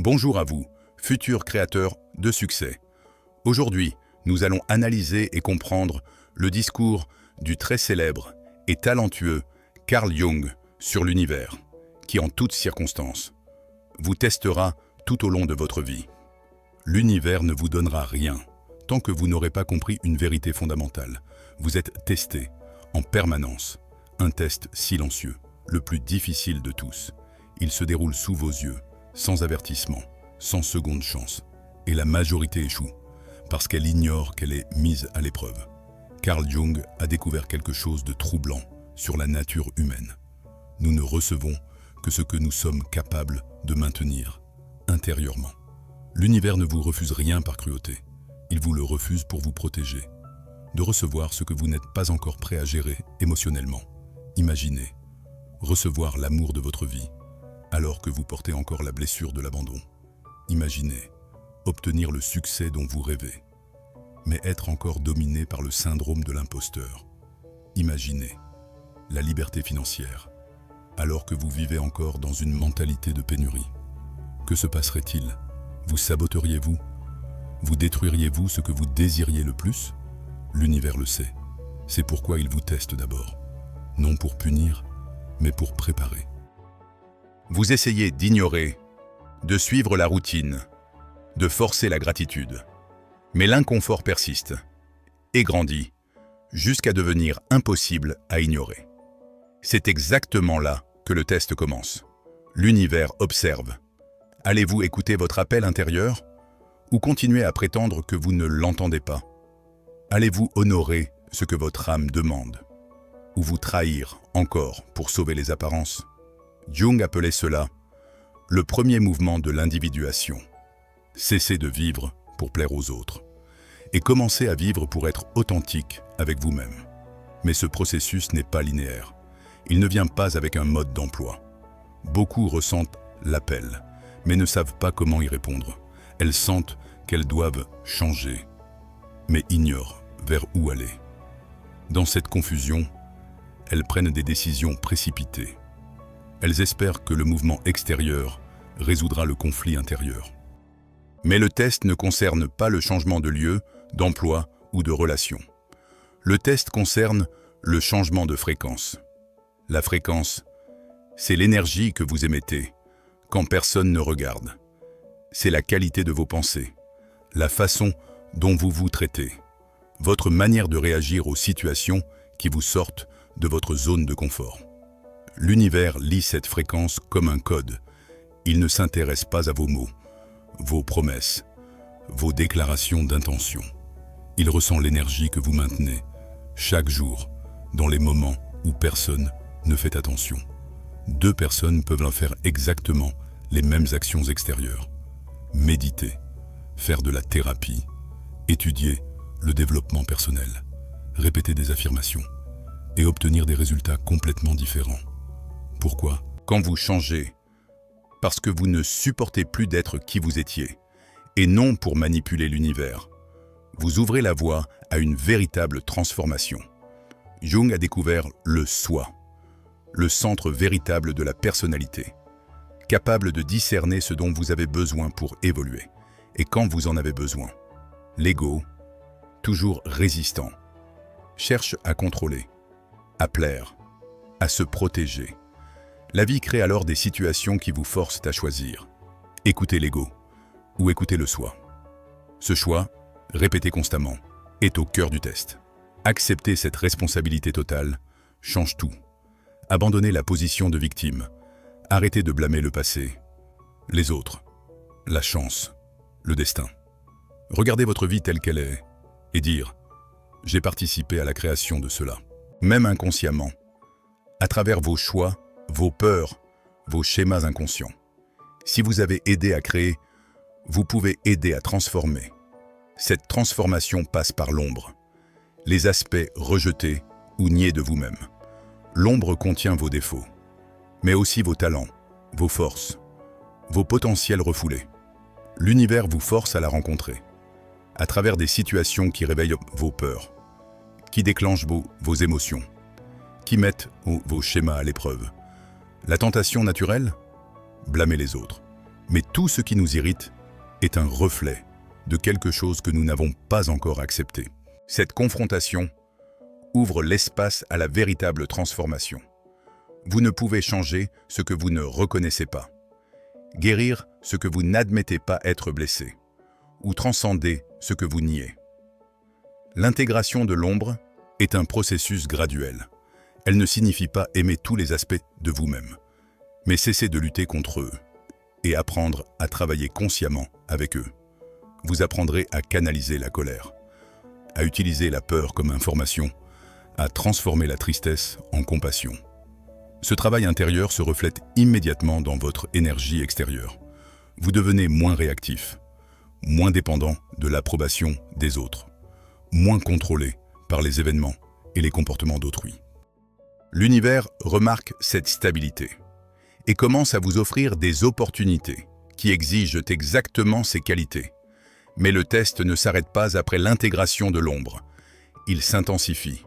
Bonjour à vous, futurs créateurs de succès. Aujourd'hui, nous allons analyser et comprendre le discours du très célèbre et talentueux Carl Jung sur l'univers, qui en toutes circonstances vous testera tout au long de votre vie. L'univers ne vous donnera rien tant que vous n'aurez pas compris une vérité fondamentale. Vous êtes testé en permanence, un test silencieux, le plus difficile de tous. Il se déroule sous vos yeux, sans avertissement, sans seconde chance. Et la majorité échoue, parce qu'elle ignore qu'elle est mise à l'épreuve. Carl Jung a découvert quelque chose de troublant sur la nature humaine. Nous ne recevons que ce que nous sommes capables de maintenir intérieurement. L'univers ne vous refuse rien par cruauté. Il vous le refuse pour vous protéger. De recevoir ce que vous n'êtes pas encore prêt à gérer émotionnellement. Imaginez recevoir l'amour de votre vie, alors que vous portez encore la blessure de l'abandon. Imaginez obtenir le succès dont vous rêvez, mais être encore dominé par le syndrome de l'imposteur. Imaginez la liberté financière, alors que vous vivez encore dans une mentalité de pénurie. Que se passerait-il? Vous saboteriez-vous? Vous détruiriez-vous ce que vous désiriez le plus? L'univers le sait. C'est pourquoi il vous teste d'abord. Non pour punir, mais pour préparer. Vous essayez d'ignorer, de suivre la routine, de forcer la gratitude. Mais l'inconfort persiste et grandit jusqu'à devenir impossible à ignorer. C'est exactement là que le test commence. L'univers observe. Allez-vous écouter votre appel intérieur ou continuer à prétendre que vous ne l'entendez pas? Allez-vous honorer ce que votre âme demande ou vous trahir encore pour sauver les apparences? Jung appelait cela le premier mouvement de l'individuation. Cessez de vivre pour plaire aux autres et commencez à vivre pour être authentique avec vous-même. Mais ce processus n'est pas linéaire. Il ne vient pas avec un mode d'emploi. Beaucoup ressentent l'appel, mais ne savent pas comment y répondre. Elles sentent qu'elles doivent changer, mais ignorent vers où aller. Dans cette confusion, elles prennent des décisions précipitées. Elles espèrent que le mouvement extérieur résoudra le conflit intérieur. Mais le test ne concerne pas le changement de lieu, d'emploi ou de relation. Le test concerne le changement de fréquence. La fréquence, c'est l'énergie que vous émettez quand personne ne regarde. C'est la qualité de vos pensées, la façon dont vous vous traitez, votre manière de réagir aux situations qui vous sortent de votre zone de confort. L'univers lit cette fréquence comme un code. Il ne s'intéresse pas à vos mots, vos promesses, vos déclarations d'intention. Il ressent l'énergie que vous maintenez chaque jour dans les moments où personne ne fait attention. Deux personnes peuvent faire exactement les mêmes actions extérieures. Méditer, faire de la thérapie, étudier le développement personnel, répéter des affirmations et obtenir des résultats complètement différents. Pourquoi? Quand vous changez, parce que vous ne supportez plus d'être qui vous étiez, et non pour manipuler l'univers, vous ouvrez la voie à une véritable transformation. Jung a découvert le soi, le centre véritable de la personnalité, capable de discerner ce dont vous avez besoin pour évoluer, et quand vous en avez besoin. L'ego, toujours résistant, cherche à contrôler, à plaire, à se protéger. La vie crée alors des situations qui vous forcent à choisir. Écoutez l'ego ou écoutez le soi. Ce choix, répété constamment, est au cœur du test. Accepter cette responsabilité totale change tout. Abandonnez la position de victime. Arrêtez de blâmer le passé, les autres, la chance, le destin. Regardez votre vie telle qu'elle est et dire « J'ai participé à la création de cela ». Même inconsciemment, à travers vos choix, vos peurs, vos schémas inconscients. Si vous avez aidé à créer, vous pouvez aider à transformer. Cette transformation passe par l'ombre, les aspects rejetés ou niés de vous-même. L'ombre contient vos défauts, mais aussi vos talents, vos forces, vos potentiels refoulés. L'univers vous force à la rencontrer, à travers des situations qui réveillent vos peurs, qui déclenchent vos émotions, qui mettent vos schémas à l'épreuve. La tentation naturelle? Blâmer les autres. Mais tout ce qui nous irrite est un reflet de quelque chose que nous n'avons pas encore accepté. Cette confrontation ouvre l'espace à la véritable transformation. Vous ne pouvez changer ce que vous ne reconnaissez pas, guérir ce que vous n'admettez pas être blessé, ou transcender ce que vous niez. L'intégration de l'ombre est un processus graduel. Elle ne signifie pas aimer tous les aspects de vous-même, mais cesser de lutter contre eux et apprendre à travailler consciemment avec eux. Vous apprendrez à canaliser la colère, à utiliser la peur comme information, à transformer la tristesse en compassion. Ce travail intérieur se reflète immédiatement dans votre énergie extérieure. Vous devenez moins réactif, moins dépendant de l'approbation des autres, moins contrôlé par les événements et les comportements d'autrui. L'univers remarque cette stabilité et commence à vous offrir des opportunités qui exigent exactement ces qualités. Mais le test ne s'arrête pas après l'intégration de l'ombre. Il s'intensifie.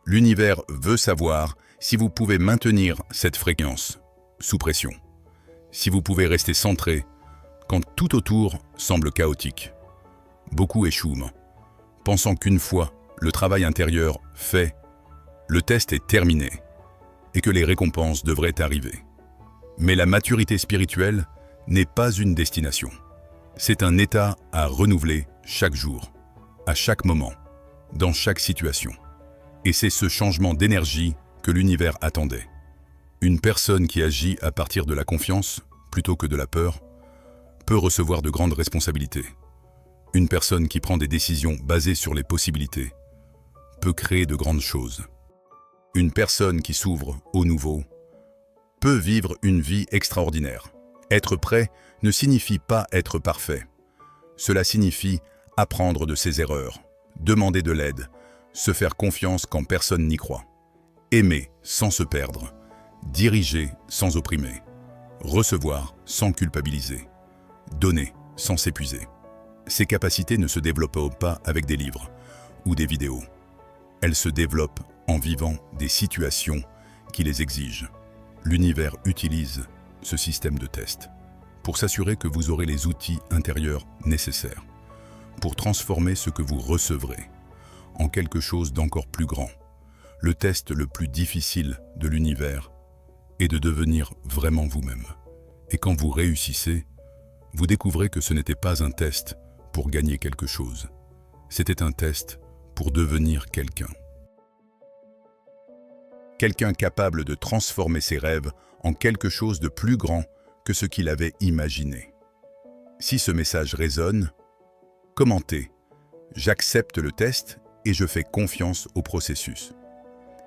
L'univers veut savoir si vous pouvez maintenir cette fréquence sous pression, si vous pouvez rester centré quand tout autour semble chaotique. Beaucoup échouent, pensant qu'une fois le travail intérieur fait, le test est terminé et que les récompenses devraient arriver. Mais la maturité spirituelle n'est pas une destination. C'est un état à renouveler chaque jour, à chaque moment, dans chaque situation. Et c'est ce changement d'énergie que l'univers attendait. Une personne qui agit à partir de la confiance, plutôt que de la peur, peut recevoir de grandes responsabilités. Une personne qui prend des décisions basées sur les possibilités peut créer de grandes choses. Une personne qui s'ouvre au nouveau peut vivre une vie extraordinaire. Être prêt ne signifie pas être parfait. Cela signifie apprendre de ses erreurs, demander de l'aide, se faire confiance quand personne n'y croit, aimer sans se perdre, diriger sans opprimer, recevoir sans culpabiliser, donner sans s'épuiser. Ces capacités ne se développent pas avec des livres ou des vidéos. Elles se développent en vivant des situations qui les exigent. L'univers utilise ce système de test pour s'assurer que vous aurez les outils intérieurs nécessaires pour transformer ce que vous recevrez en quelque chose d'encore plus grand. Le test le plus difficile de l'univers est de devenir vraiment vous-même. Et quand vous réussissez, vous découvrez que ce n'était pas un test pour gagner quelque chose. C'était un test pour devenir quelqu'un. Quelqu'un capable de transformer ses rêves en quelque chose de plus grand que ce qu'il avait imaginé. Si ce message résonne, commentez « J'accepte le test et je fais confiance au processus ».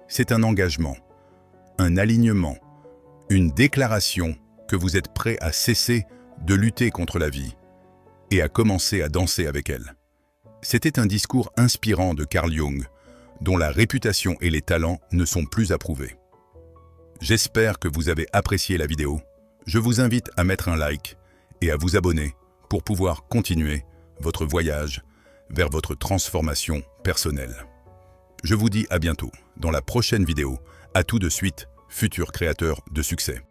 C'est un engagement, un alignement, une déclaration que vous êtes prêt à cesser de lutter contre la vie et à commencer à danser avec elle. C'était un discours inspirant de Carl Jung, dont la réputation et les talents ne sont plus approuvés. J'espère que vous avez apprécié la vidéo. Je vous invite à mettre un like et à vous abonner pour pouvoir continuer votre voyage vers votre transformation personnelle. Je vous dis à bientôt dans la prochaine vidéo. À tout de suite, futurs créateurs de succès.